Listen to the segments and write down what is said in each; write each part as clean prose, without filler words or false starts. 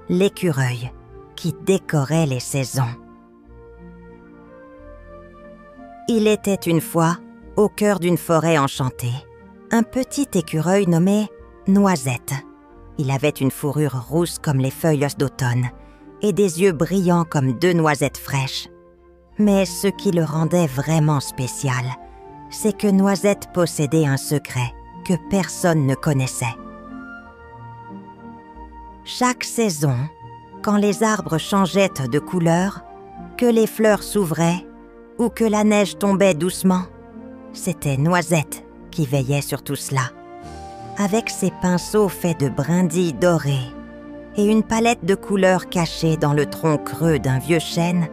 l'écureuil qui décorait les saisons. Il était une fois, au cœur d'une forêt enchantée, un petit écureuil nommé Noisette. Il avait une fourrure rousse comme les feuilles d'automne et des yeux brillants comme 2 noisettes fraîches. Mais ce qui le rendait vraiment spécial, c'est que Noisette possédait un secret que personne ne connaissait. Chaque saison, quand les arbres changeaient de couleur, que les fleurs s'ouvraient ou que la neige tombait doucement, c'était Noisette qui veillait sur tout cela. Avec ses pinceaux faits de brindilles dorées et une palette de couleurs cachée dans le tronc creux d'un vieux chêne,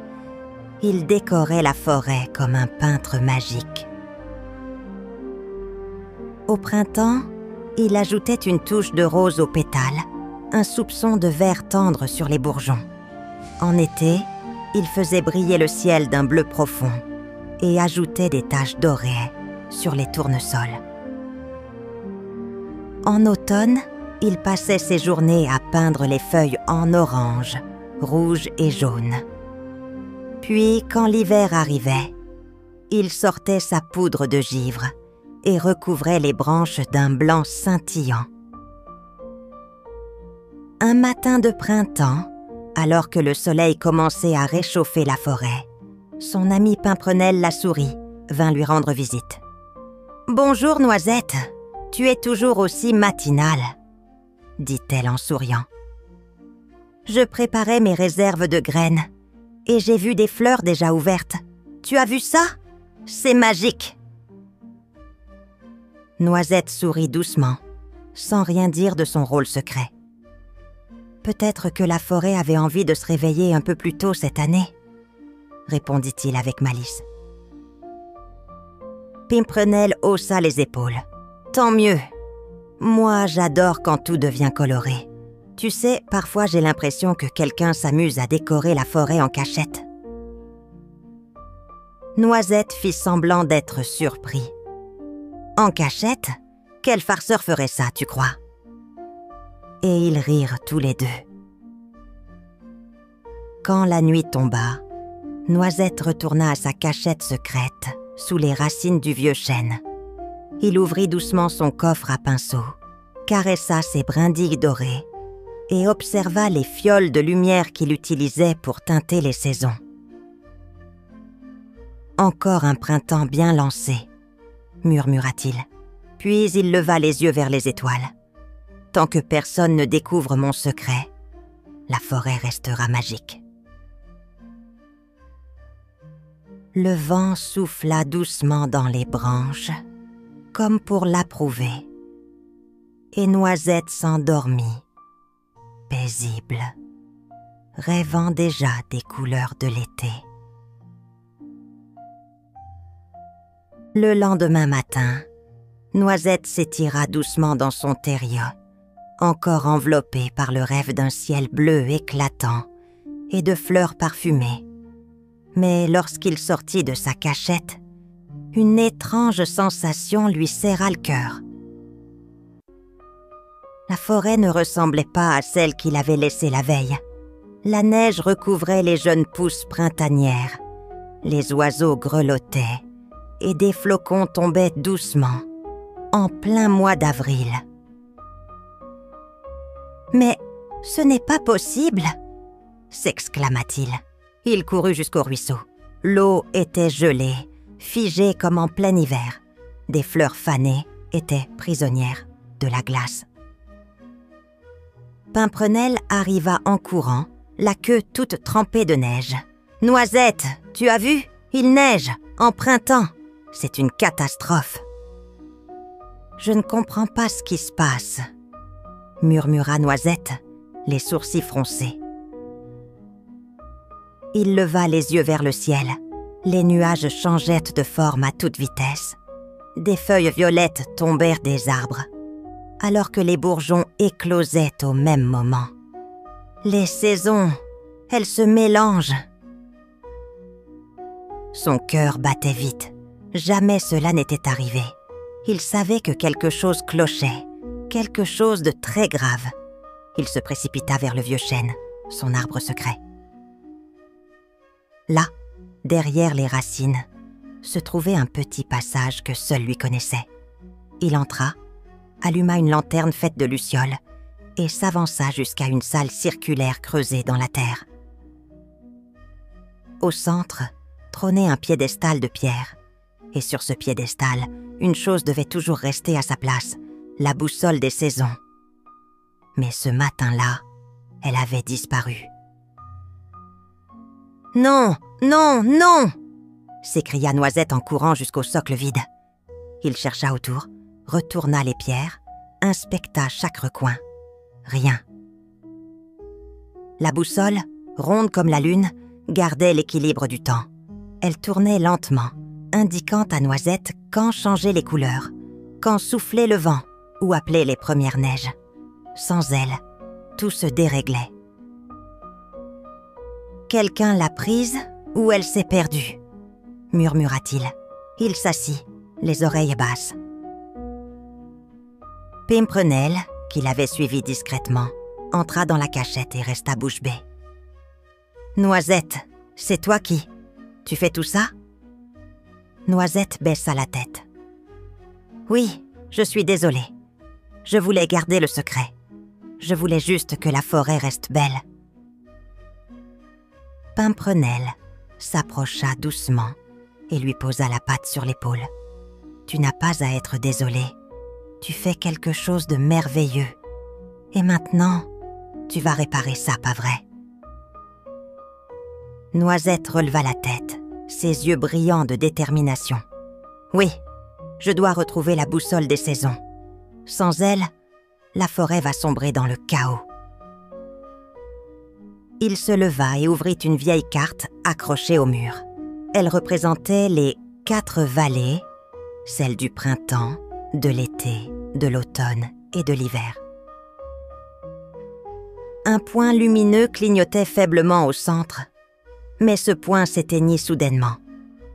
il décorait la forêt comme un peintre magique. Au printemps, il ajoutait une touche de rose aux pétales, un soupçon de vert tendre sur les bourgeons. En été, il faisait briller le ciel d'un bleu profond et ajoutait des taches dorées sur les tournesols. En automne, il passait ses journées à peindre les feuilles en orange, rouge et jaune. Puis, quand l'hiver arrivait, il sortait sa poudre de givre et recouvrait les branches d'un blanc scintillant. Un matin de printemps, alors que le soleil commençait à réchauffer la forêt, son amie Pimprenelle la souris vint lui rendre visite. « Bonjour Noisette, tu es toujours aussi matinale, » dit-elle en souriant. « Je préparais mes réserves de graines et j'ai vu des fleurs déjà ouvertes. Tu as vu ça? C'est magique !» Noisette sourit doucement, sans rien dire de son rôle secret. Peut-être que la forêt avait envie de se réveiller un peu plus tôt cette année, répondit-il avec malice. Pimprenelle haussa les épaules. Tant mieux. Moi, j'adore quand tout devient coloré. Tu sais, parfois j'ai l'impression que quelqu'un s'amuse à décorer la forêt en cachette. Noisette fit semblant d'être surpris. En cachette? Quel farceur ferait ça, tu crois? Et ils rirent tous les deux. Quand la nuit tomba, Noisette retourna à sa cachette secrète, sous les racines du vieux chêne. Il ouvrit doucement son coffre à pinceau, caressa ses brindilles dorées et observa les fioles de lumière qu'il utilisait pour teinter les saisons. « Encore un printemps bien lancé », murmura-t-il. Puis il leva les yeux vers les étoiles. « Tant que personne ne découvre mon secret, la forêt restera magique. » Le vent souffla doucement dans les branches, comme pour l'approuver, et Noisette s'endormit, paisible, rêvant déjà des couleurs de l'été. Le lendemain matin, Noisette s'étira doucement dans son terrier, encore enveloppée par le rêve d'un ciel bleu éclatant et de fleurs parfumées. Mais lorsqu'il sortit de sa cachette, une étrange sensation lui serra le cœur. La forêt ne ressemblait pas à celle qu'il avait laissée la veille. La neige recouvrait les jeunes pousses printanières, les oiseaux grelottaient et des flocons tombaient doucement, en plein mois d'avril. « Mais ce n'est pas possible !» s'exclama-t-il. Il courut jusqu'au ruisseau. L'eau était gelée, figée comme en plein hiver. Des fleurs fanées étaient prisonnières de la glace. Pimprenelle arriva en courant, la queue toute trempée de neige. « Noisette, tu as vu? Il neige, en printemps. C'est une catastrophe. »« Je ne comprends pas ce qui se passe, » murmura Noisette, les sourcils froncés. Il leva les yeux vers le ciel. Les nuages changeaient de forme à toute vitesse. Des feuilles violettes tombèrent des arbres, alors que les bourgeons éclosaient au même moment. Les saisons, elles se mélangent. Son cœur battait vite. Jamais cela n'était arrivé. Il savait que quelque chose clochait, quelque chose de très grave. Il se précipita vers le vieux chêne. son arbre secret. Là, derrière les racines, se trouvait un petit passage que seul lui connaissait. Il entra, alluma une lanterne faite de lucioles et s'avança jusqu'à une salle circulaire creusée dans la terre. Au centre, trônait un piédestal de pierre. Et sur ce piédestal, une chose devait toujours rester à sa place, la boussole des saisons. Mais ce matin-là, elle avait disparu. « Non, non, non !» s'écria Noisette en courant jusqu'au socle vide. Il chercha autour, retourna les pierres, inspecta chaque recoin. Rien. La boussole, ronde comme la lune, gardait l'équilibre du temps. Elle tournait lentement, indiquant à Noisette quand changer les couleurs, quand soufflait le vent ou appelait les premières neiges. Sans elle, tout se déréglait. « Quelqu'un l'a prise ou elle s'est perdue ?» murmura-t-il. Il s'assit, les oreilles basses. Pimprenelle, qui l'avait suivi discrètement, entra dans la cachette et resta bouche bée. « Noisette, c'est toi qui... Tu fais tout ça ?» Noisette baissa la tête. « Oui, je suis désolée. Je voulais garder le secret. Je voulais juste que la forêt reste belle. » Pimprenelle s'approcha doucement et lui posa la patte sur l'épaule. « Tu n'as pas à être désolée. Tu fais quelque chose de merveilleux. Et maintenant, tu vas réparer ça, pas vrai ?» Noisette releva la tête, ses yeux brillants de détermination. « Oui, je dois retrouver la boussole des saisons. Sans elle, la forêt va sombrer dans le chaos. » Il se leva et ouvrit une vieille carte accrochée au mur. Elle représentait les 4 vallées, celles du printemps, de l'été, de l'automne et de l'hiver. Un point lumineux clignotait faiblement au centre, mais ce point s'éteignit soudainement.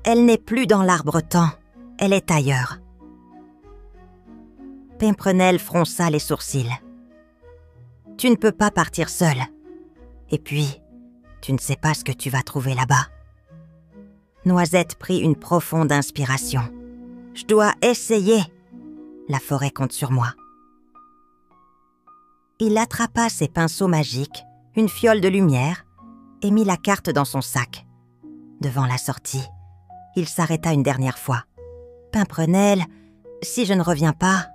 Elle n'est plus dans l'arbre-temps, elle est ailleurs. Pimprenelle fronça les sourcils. « Tu ne peux pas partir seule. Et puis, tu ne sais pas ce que tu vas trouver là-bas. » Noisette prit une profonde inspiration. « Je dois essayer. La forêt compte sur moi. » Il attrapa ses pinceaux magiques, une fiole de lumière, et mit la carte dans son sac. Devant la sortie, il s'arrêta une dernière fois. « Pimprenelle, si je ne reviens pas... »«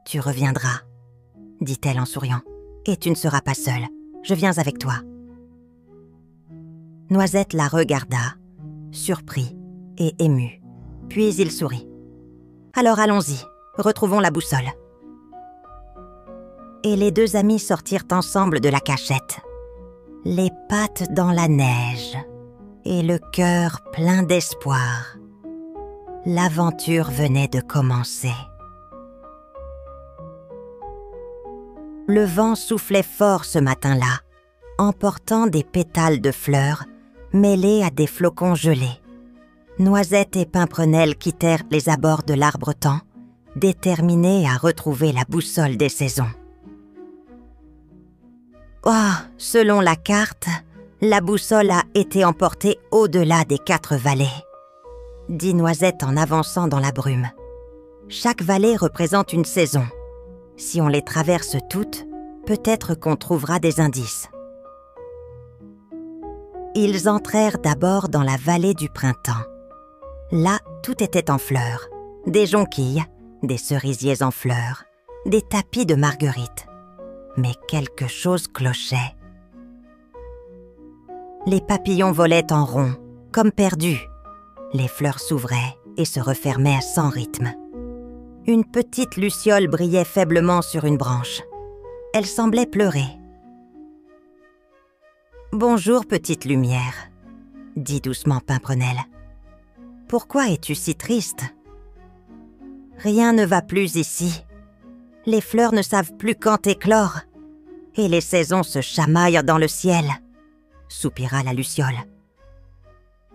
Tu reviendras, » dit-elle en souriant. « Et tu ne seras pas seule. Je viens avec toi. » Noisette la regarda, surpris et ému. Puis il sourit. « Alors allons-y, retrouvons la boussole. » Et les 2 amis sortirent ensemble de la cachette, les pattes dans la neige et le cœur plein d'espoir. L'aventure venait de commencer. Le vent soufflait fort ce matin-là, emportant des pétales de fleurs mêlés à des flocons gelés. Noisette et Pimprenelle quittèrent les abords de l'arbre-temps, déterminés à retrouver la boussole des saisons. « Oh, selon la carte, la boussole a été emportée au-delà des 4 vallées, » dit Noisette en avançant dans la brume. « Chaque vallée représente une saison. Si on les traverse toutes, peut-être qu'on trouvera des indices. » Ils entrèrent d'abord dans la vallée du printemps. Là, tout était en fleurs. Des jonquilles, des cerisiers en fleurs, des tapis de marguerites. Mais quelque chose clochait. Les papillons volaient en rond, comme perdus. Les fleurs s'ouvraient et se refermaient sans rythme. Une petite luciole brillait faiblement sur une branche. Elle semblait pleurer. « Bonjour, petite lumière, » dit doucement Pimprenelle. « Pourquoi es-tu si triste ? Rien ne va plus ici. Les fleurs ne savent plus quand éclore, et les saisons se chamaillent dans le ciel, » soupira la luciole.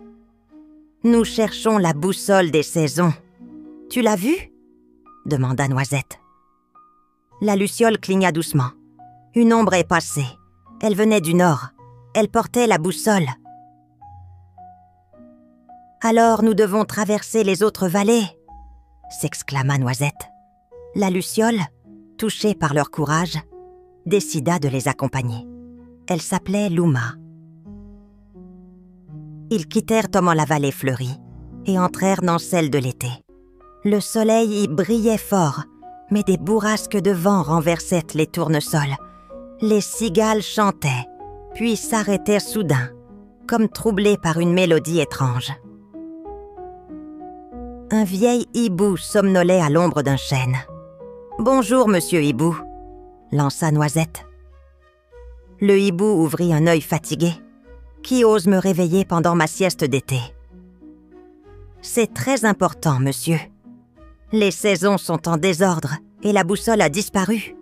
« Nous cherchons la boussole des saisons. Tu l'as vue ? » demanda Noisette. La luciole cligna doucement. Une ombre est passée. Elle venait du nord. Elle portait la boussole. « Alors nous devons traverser les autres vallées !» s'exclama Noisette. La Luciole, touchée par leur courage, décida de les accompagner. Elle s'appelait Luma. Ils quittèrent Toman-la-Vallée fleurie et entrèrent dans celle de l'été. Le soleil y brillait fort, mais des bourrasques de vent renversaient les tournesols. Les cigales chantaient, puis s'arrêtaient soudain, comme troublées par une mélodie étrange. Un vieil hibou somnolait à l'ombre d'un chêne. « Bonjour, monsieur hibou !» lança Noisette. Le hibou ouvrit un œil fatigué. « Qui ose me réveiller pendant ma sieste d'été ?»« C'est très important, monsieur. Les saisons sont en désordre et la boussole a disparu. »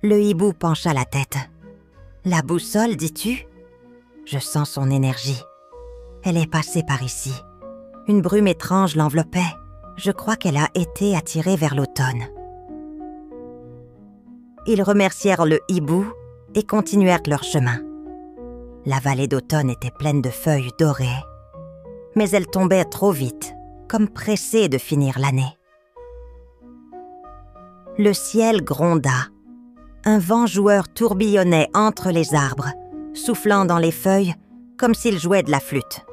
Le hibou pencha la tête. « La boussole, dis-tu ? Je sens son énergie. Elle est passée par ici. Une brume étrange l'enveloppait. Je crois qu'elle a été attirée vers l'automne. » Ils remercièrent le hibou et continuèrent leur chemin. La vallée d'automne était pleine de feuilles dorées, mais elle tombait trop vite, comme pressée de finir l'année. Le ciel gronda. Un vent joueur tourbillonnait entre les arbres, soufflant dans les feuilles comme s'il jouait de la flûte.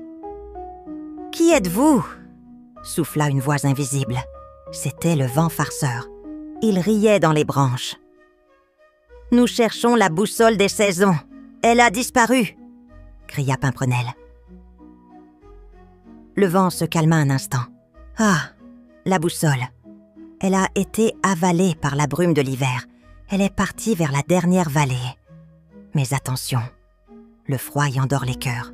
« Qui êtes-vous » souffla une voix invisible. C'était le vent farceur. Il riait dans les branches. « Nous cherchons la boussole des saisons. Elle a disparu !» cria Pimprenelle. Le vent se calma un instant. « Ah, la boussole. Elle a été avalée par la brume de l'hiver. Elle est partie vers la dernière vallée. Mais attention, le froid y endort les cœurs. »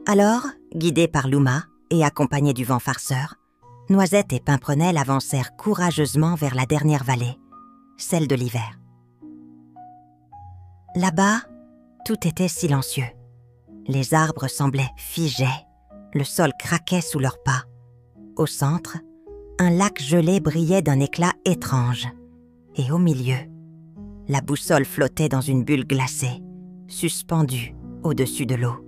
Alors, guidés par Luma et accompagnés du vent farceur, Noisette et Pimprenelle avancèrent courageusement vers la dernière vallée, celle de l'hiver. Là-bas, tout était silencieux. Les arbres semblaient figés, le sol craquait sous leurs pas. Au centre, un lac gelé brillait d'un éclat étrange. Et au milieu, la boussole flottait dans une bulle glacée, suspendue au-dessus de l'eau.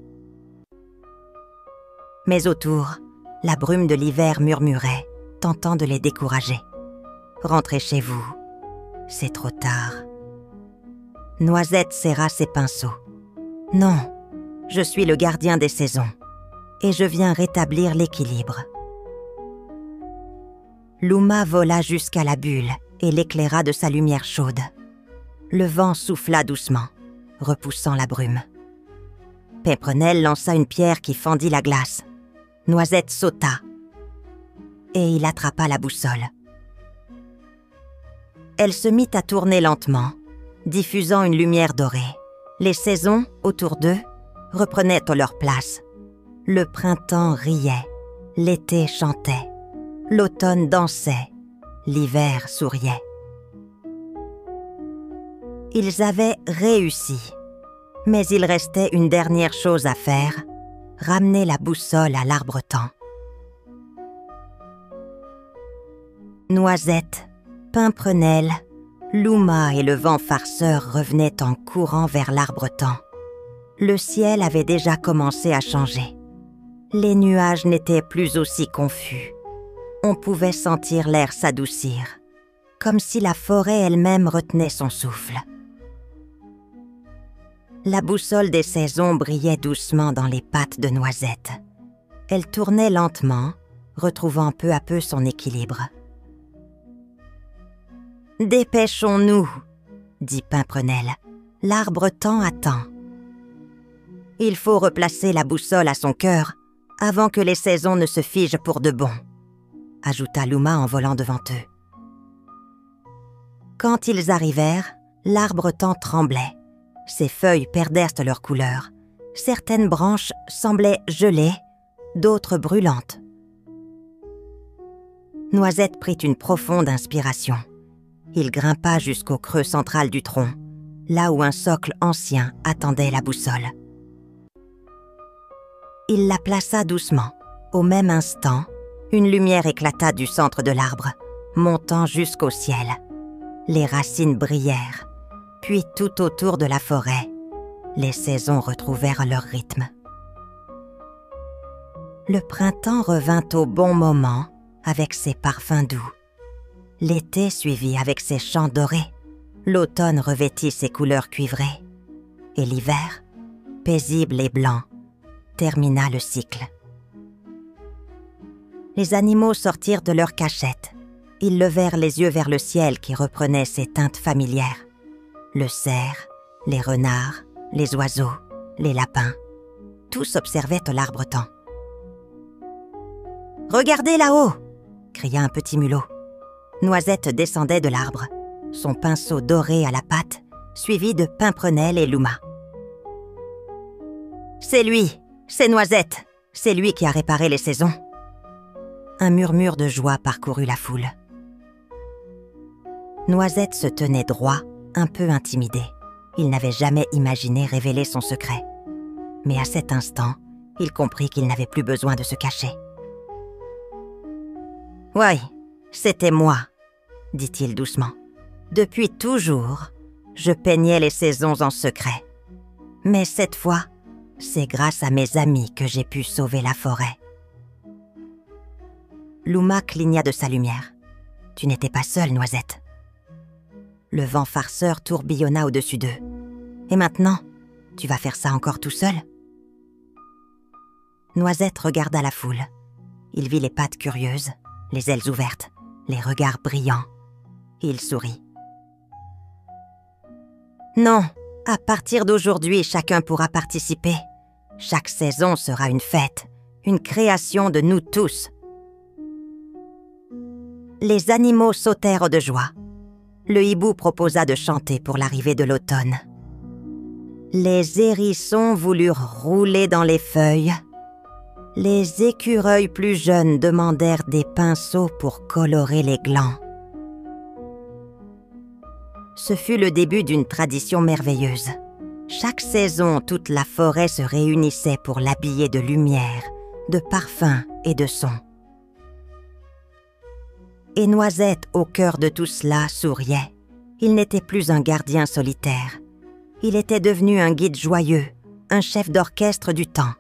Mais autour, la brume de l'hiver murmurait, tentant de les décourager. « Rentrez chez vous, c'est trop tard. » Noisette serra ses pinceaux. « Non, je suis le gardien des saisons, et je viens rétablir l'équilibre. » Luma vola jusqu'à la bulle et l'éclaira de sa lumière chaude. Le vent souffla doucement, repoussant la brume. Pimprenelle lança une pierre qui fendit la glace. Noisette sauta, et il attrapa la boussole. Elle se mit à tourner lentement, diffusant une lumière dorée. Les saisons, autour d'eux, reprenaient leur place. Le printemps riait, l'été chantait, l'automne dansait, l'hiver souriait. Ils avaient réussi, mais il restait une dernière chose à faire, ramener la boussole à l'arbre-temps. Noisette, Pimprenelle, Luma et le vent farceur revenaient en courant vers l'arbre-temps. Le ciel avait déjà commencé à changer. Les nuages n'étaient plus aussi confus. On pouvait sentir l'air s'adoucir, comme si la forêt elle-même retenait son souffle. La boussole des saisons brillait doucement dans les pattes de Noisette. Elle tournait lentement, retrouvant peu à peu son équilibre. « Dépêchons-nous » dit Pimprenelle. « L'arbre-temps attend. » Il faut replacer la boussole à son cœur avant que les saisons ne se figent pour de bon, ajouta Luma en volant devant eux. Quand ils arrivèrent, l'arbre-temps tremblait. Ses feuilles perdèrent leur couleur. Certaines branches semblaient gelées, d'autres brûlantes. Noisette prit une profonde inspiration. Il grimpa jusqu'au creux central du tronc, là où un socle ancien attendait la boussole. Il la plaça doucement. Au même instant, une lumière éclata du centre de l'arbre, montant jusqu'au ciel. Les racines brillèrent, puis tout autour de la forêt, les saisons retrouvèrent leur rythme. Le printemps revint au bon moment avec ses parfums doux. L'été suivit avec ses chants dorés. L'automne revêtit ses couleurs cuivrées. Et l'hiver, paisible et blanc, termina le cycle. Les animaux sortirent de leur cachette. Ils levèrent les yeux vers le ciel qui reprenait ses teintes familières. Le cerf, les renards, les oiseaux, les lapins, tous observaient l'arbretemps. « Regardez là-haut !» cria un petit mulot. Noisette descendait de l'arbre, son pinceau doré à la patte, suivi de Pimprenelle et Louma. « C'est lui, c'est Noisette, c'est lui qui a réparé les saisons. » Un murmure de joie parcourut la foule. Noisette se tenait droit, un peu intimidé. Il n'avait jamais imaginé révéler son secret. Mais à cet instant, il comprit qu'il n'avait plus besoin de se cacher. « Oui, c'était moi, » dit-il doucement. « Depuis toujours, je peignais les saisons en secret. Mais cette fois, c'est grâce à mes amis que j'ai pu sauver la forêt. » Louma cligna de sa lumière. « Tu n'étais pas seule, Noisette. » Le vent farceur tourbillonna au-dessus d'eux. « Et maintenant, tu vas faire ça encore tout seul ?» Noisette regarda la foule. Il vit les pattes curieuses, les ailes ouvertes, les regards brillants. Il sourit. « Non, à partir d'aujourd'hui, chacun pourra participer. Chaque saison sera une fête, une création de nous tous. » Les animaux sautèrent de joie. Le hibou proposa de chanter pour l'arrivée de l'automne. Les hérissons voulurent rouler dans les feuilles. Les écureuils plus jeunes demandèrent des pinceaux pour colorer les glands. Ce fut le début d'une tradition merveilleuse. Chaque saison, toute la forêt se réunissait pour l'habiller de lumière, de parfums et de sons. Et Noisette, au cœur de tout cela, souriait. Il n'était plus un gardien solitaire. Il était devenu un guide joyeux, un chef d'orchestre du temps.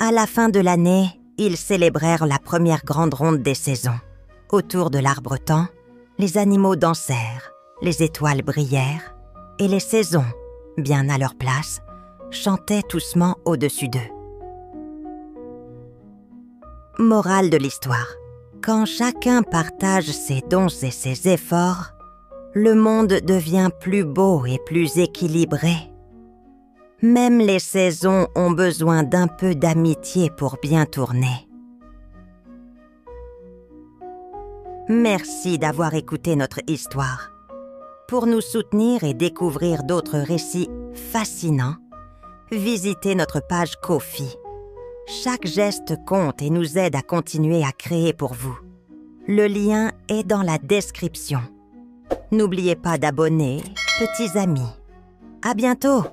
À la fin de l'année, ils célébrèrent la première grande ronde des saisons. Autour de l'arbretemps, les animaux dansèrent, les étoiles brillèrent, et les saisons, bien à leur place, chantaient doucement au-dessus d'eux. Morale de l'histoire. Quand chacun partage ses dons et ses efforts, le monde devient plus beau et plus équilibré. Même les saisons ont besoin d'un peu d'amitié pour bien tourner. Merci d'avoir écouté notre histoire. Pour nous soutenir et découvrir d'autres récits fascinants, visitez notre page Ko-fi. Chaque geste compte et nous aide à continuer à créer pour vous. Le lien est dans la description. N'oubliez pas d'abonner, petits amis. À bientôt!